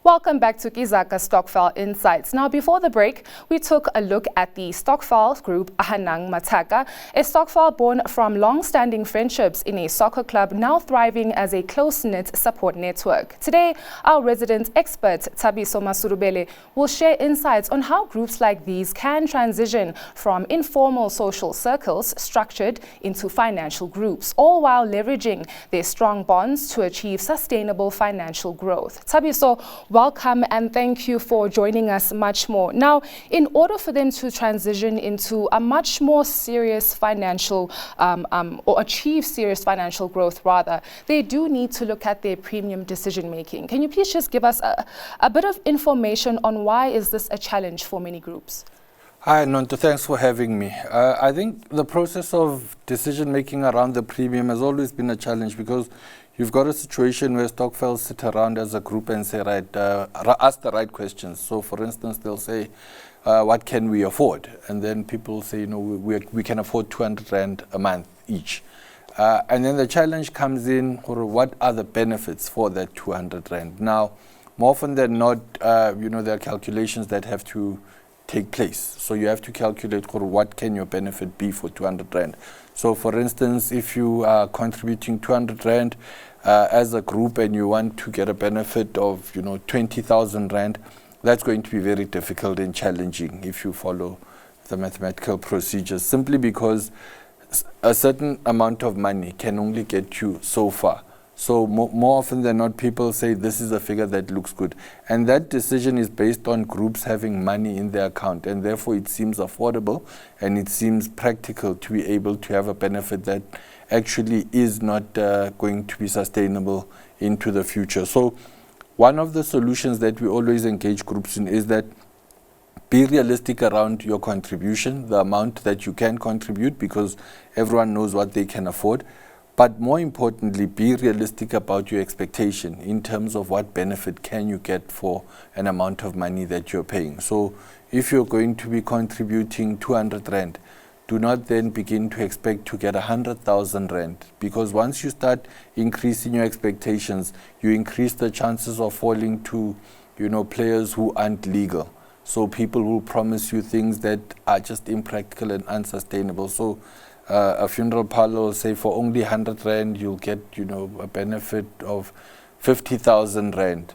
Welcome back to KeZaka Stokvel Insights. Now, before the break, we took a look at the Stokvel group Ahanang Mathaka, a Stokvel born from long-standing friendships in a soccer club now thriving as a close-knit support network. Today, our resident expert, Thabiso Masurubele, will share insights on how groups like these can transition from informal social circles structured into financial groups, all while leveraging their strong bonds to achieve sustainable financial growth. Thabiso, welcome and thank you for joining us much more. Now, in order for them to transition into a much more serious financial or achieve serious financial growth rather, they do need to look at their premium decision making. Can you please just give us a bit of information on why is this a challenge for many groups? Hi, Nonto. Thanks for having me. I think the process of decision making around the premium has always been a challenge because you've got a situation where Stokvels sit around as a group and say, ask the right questions. So, for instance, they'll say, what can we afford? And then people say, we can afford 200 Rand a month each. And then the challenge comes in, what are the benefits for that 200 Rand? Now, more often than not, there are calculations that have to take place. So you have to calculate what can your benefit be for 200 Rand. So for instance, if you are contributing 200 Rand as a group and you want to get a benefit of 20,000 Rand, that's going to be very difficult and challenging if you follow the mathematical procedures, simply because a certain amount of money can only get you so far. So more often than not, people say this is a figure that looks good. And that decision is based on groups having money in their account. And therefore, it seems affordable and it seems practical to be able to have a benefit that actually is not going to be sustainable into the future. So one of the solutions that we always engage groups in is that be realistic around your contribution, the amount that you can contribute, because everyone knows what they can afford. But more importantly, be realistic about your expectation in terms of what benefit can you get for an amount of money that you're paying. So if you're going to be contributing 200 Rand, do not then begin to expect to get 100,000 Rand, because once you start increasing your expectations, you increase the chances of falling to, players who aren't legal. So people will promise you things that are just impractical and unsustainable. So a funeral parlor will say for only 100 Rand, you'll get, a benefit of 50,000 Rand.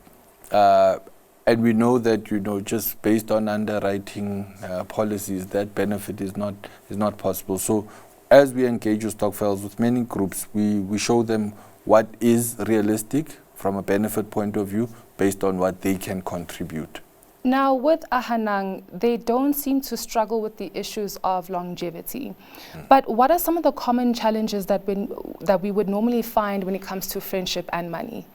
And we know that, just based on underwriting policies, that benefit is not possible. So as we engage with Stokvels, with many groups, we show them what is realistic from a benefit point of view based on what they can contribute. Now, with Ahanang, they don't seem to struggle with the issues of longevity. But what are some of the common challenges that we would normally find when it comes to friendship and money?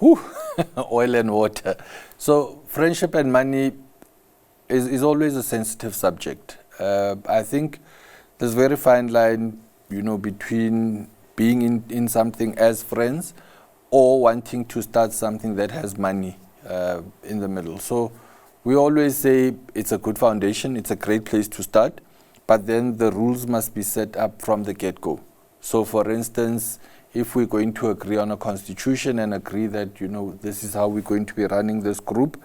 Oil and water. So friendship and money is always a sensitive subject. I think there's a very fine line, between being in something as friends or wanting to start something that has money in the middle. So we always say it's a good foundation, it's a great place to start, but then the rules must be set up from the get-go. So for instance, if we're going to agree on a constitution and agree that, this is how we're going to be running this group,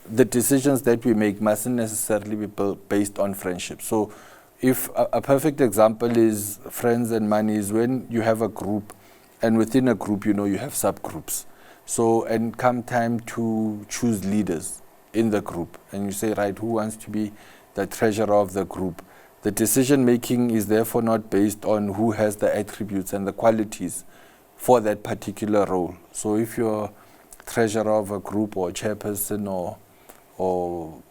the decisions that we make mustn't necessarily be based on friendship. So if a perfect example is friends and money is when you have a group, and within a group, you have subgroups. So, and come time to choose leaders in the group, and you say, right, who wants to be the treasurer of the group? The decision making is therefore not based on who has the attributes and the qualities for that particular role. So if you're treasurer of a group or chairperson or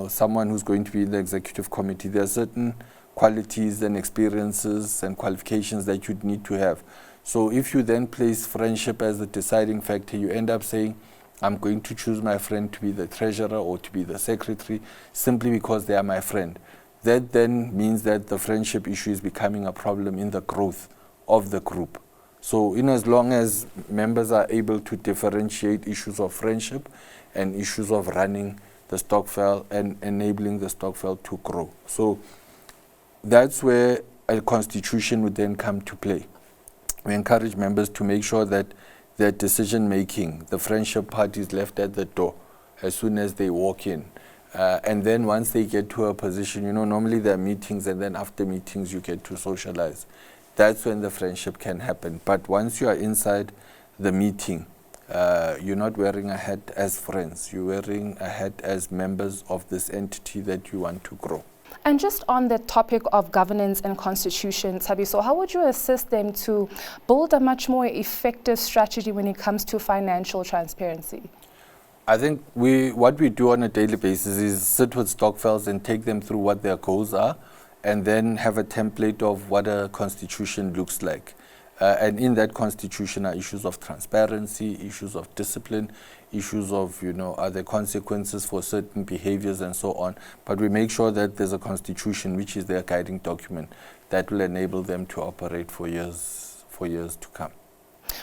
someone who's going to be in the executive committee, there are certain qualities and experiences and qualifications that you'd need to have. So if you then place friendship as the deciding factor, you end up saying, I'm going to choose my friend to be the treasurer or to be the secretary simply because they are my friend. That then means that the friendship issue is becoming a problem in the growth of the group. So in as long as members are able to differentiate issues of friendship and issues of running the Stokvel and enabling the Stokvel to grow. So that's where a constitution would then come to play. We encourage members to make sure that their decision making, the friendship part is left at the door as soon as they walk in. And then once they get to a position, you know, normally there are meetings, and then after meetings you get to socialize. That's when the friendship can happen. But once you are inside the meeting, you're not wearing a hat as friends. You're wearing a hat as members of this entity that you want to grow. And just on the topic of governance and constitution, Thabiso, how would you assist them to build a much more effective strategy when it comes to financial transparency? I think what we do on a daily basis is sit with Stokvels and take them through what their goals are, and then have a template of what a constitution looks like. And in that constitution are issues of transparency, issues of discipline, issues of, you know, are there consequences for certain behaviors and so on. But we make sure that there's a constitution, which is their guiding document, that will enable them to operate for years to come.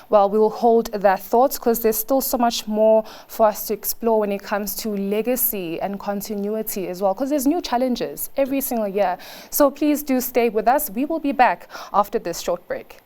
Well, we'll hold that thought, because there's still so much more for us to explore when it comes to legacy and continuity as well, because there's new challenges every single year. So please do stay with us. We will be back after this short break.